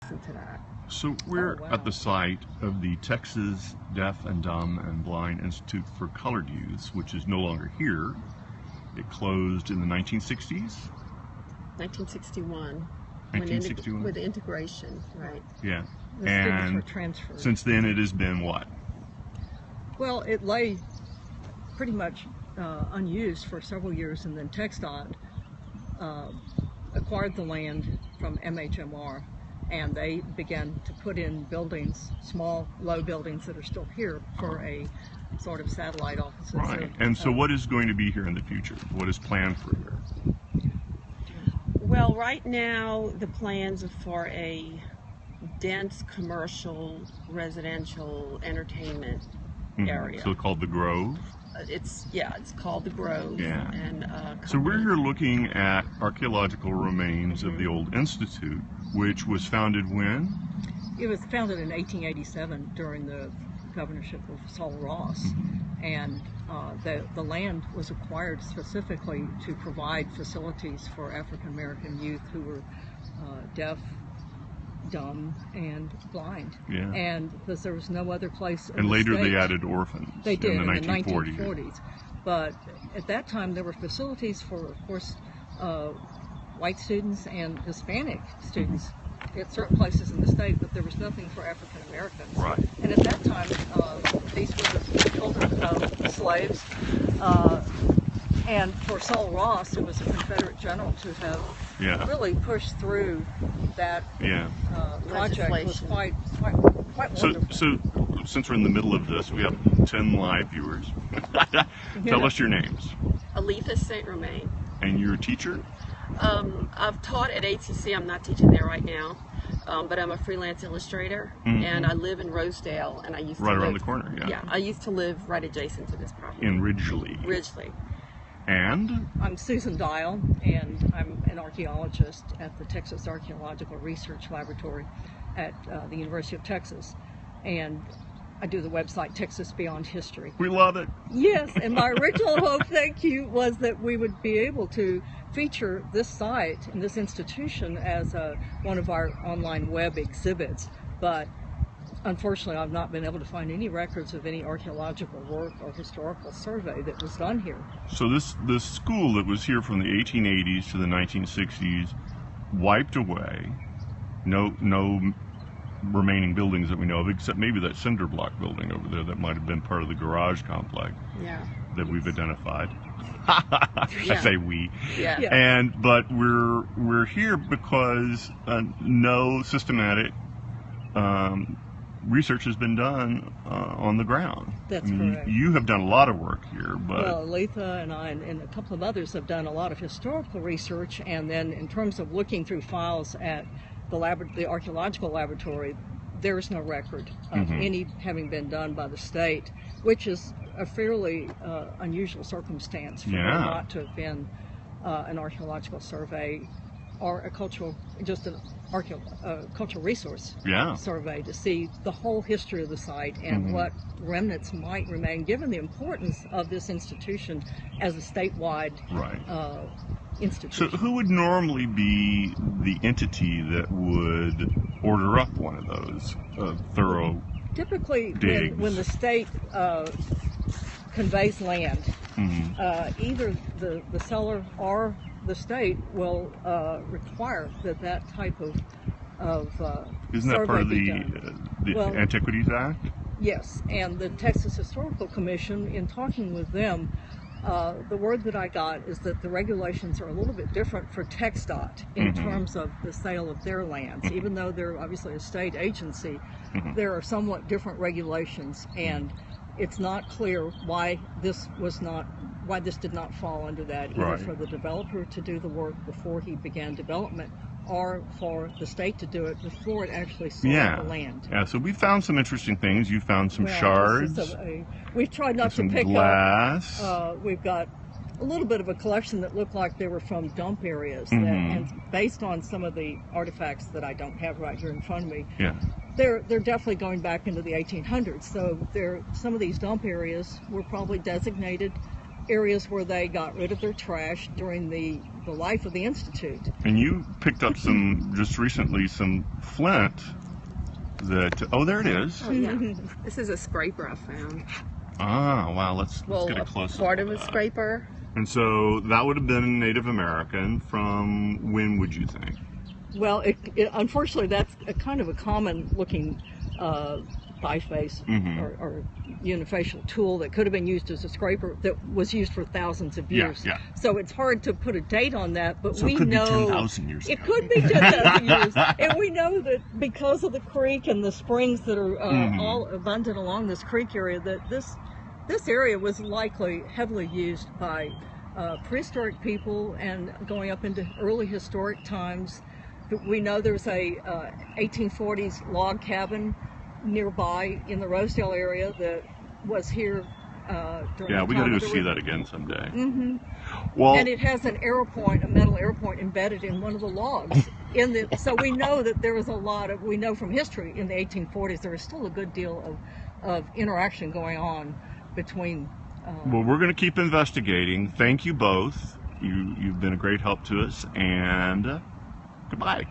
adjacent to that. So we're at the site of the Texas Deaf and Dumb and Blind Institute for Colored Youths, which is no longer here. It closed in the 1960s? 1961. 1961? With integration, right. Yeah. The students were transferred. Since then it has been what? Well, it lay pretty much unused for several years, and then TxDOT acquired the land from MHMR, and they began to put in buildings, small, low buildings that are still here for a sort of satellite offices. Right. And so what is going to be here in the future? What is planned for here? Well, right now the plans are for a dense commercial, residential entertainment area. So called the Grove? It's called the Grove. Yeah. And so we're here looking at archaeological remains of the old institute, which was founded when? It was founded in 1887 during the governorship of Saul Ross, and the land was acquired specifically to provide facilities for African American youth who were deaf, dumb, and blind. Yeah. And because there was no other place in and the later state. They added orphans. They did in the 1940s. But at that time there were facilities for, of course, white students and Hispanic students at certain places in the state, but there was nothing for African Americans. Right. And at that time, these were the children of slaves. And for Saul Ross, who was a Confederate general, to have really pushed through that project was quite wonderful. So since we're in the middle of this, we have 10 live viewers. Tell us your names. Aletha St. Romain. And you're a teacher? I've taught at ATC. I'm not teaching there right now, but I'm a freelance illustrator, and I live in Rosedale, and I used to live around the corner. Yeah, I used to live right adjacent to this property. In Ridgely. Ridgely. And? I'm Susan Dial, and I'm an archaeologist at the Texas Archaeological Research Laboratory at the University of Texas, and I do the website Texas Beyond History. We love it. Yes, and my original hope, thank you, was that we would be able to feature this site and this institution as one of our online web exhibits, but unfortunately I've not been able to find any records of any archaeological work or historical survey that was done here. So this school that was here from the 1880s to the 1960s wiped away, no remaining buildings that we know of, except maybe that cinder block building over there that might have been part of the garage complex that we've identified. I say we. But we're here because no systematic research has been done on the ground. That's correct. You have done a lot of work here, but well, Aletha and I and a couple of others have done a lot of historical research, and then in terms of looking through files at the archaeological laboratory, there is no record of any having been done by the state, which is a fairly unusual circumstance for there not to have been an archaeological survey or a cultural resource survey to see the whole history of the site and what remnants might remain, given the importance of this institution as a statewide institution. So who would normally be the entity that would order up one of those thorough Typically, digs? when the state conveys land, either the seller or the state will require that type of Isn't that part of the Antiquities Act? Yes, and the Texas Historical Commission, in talking with them, the word that I got is that the regulations are a little bit different for TxDOT in terms of the sale of their lands. Even though they're obviously a state agency, there are somewhat different regulations, and it's not clear why this did not fall under that, either for the developer to do the work before he began development, or for the state to do it before it actually sold the land. Yeah, so we found some interesting things. You found some shards. We've tried not to pick glass. up. We've got a little bit of a collection that looked like they were from dump areas, and based on some of the artifacts that I don't have right here in front of me, they're definitely going back into the 1800s. So some of these dump areas were probably designated areas where they got rid of their trash during the the life of the Institute. And you picked up just recently some flint that, oh, there it is. Oh, yeah. This is a scraper I found. Ah, wow, let's Well, get a close up. part of a scraper. And so that would have been Native American from when would you think? Well, unfortunately, that's a kind of a common looking biface or unifacial tool that could have been used as a scraper that was used for thousands of years. Yeah. So it's hard to put a date on that, but So we it could know be 10,000 years it ago. could be 10,000 years, and we know that because of the creek and the springs that are all abundant along this creek area, that this area was likely heavily used by prehistoric people and going up into early historic times. We know there's a 1840s log cabin nearby in the Rosedale area that was here during Yeah, the we got to time go of the see that again someday. Mm-hmm. Well, And it has an arrow point, a metal arrow point embedded in one of the logs. So we know that there was we know from history in the 1840s, there was still a good deal of interaction going on between. well, we're going to keep investigating. Thank you both. You've been a great help to us, and goodbye.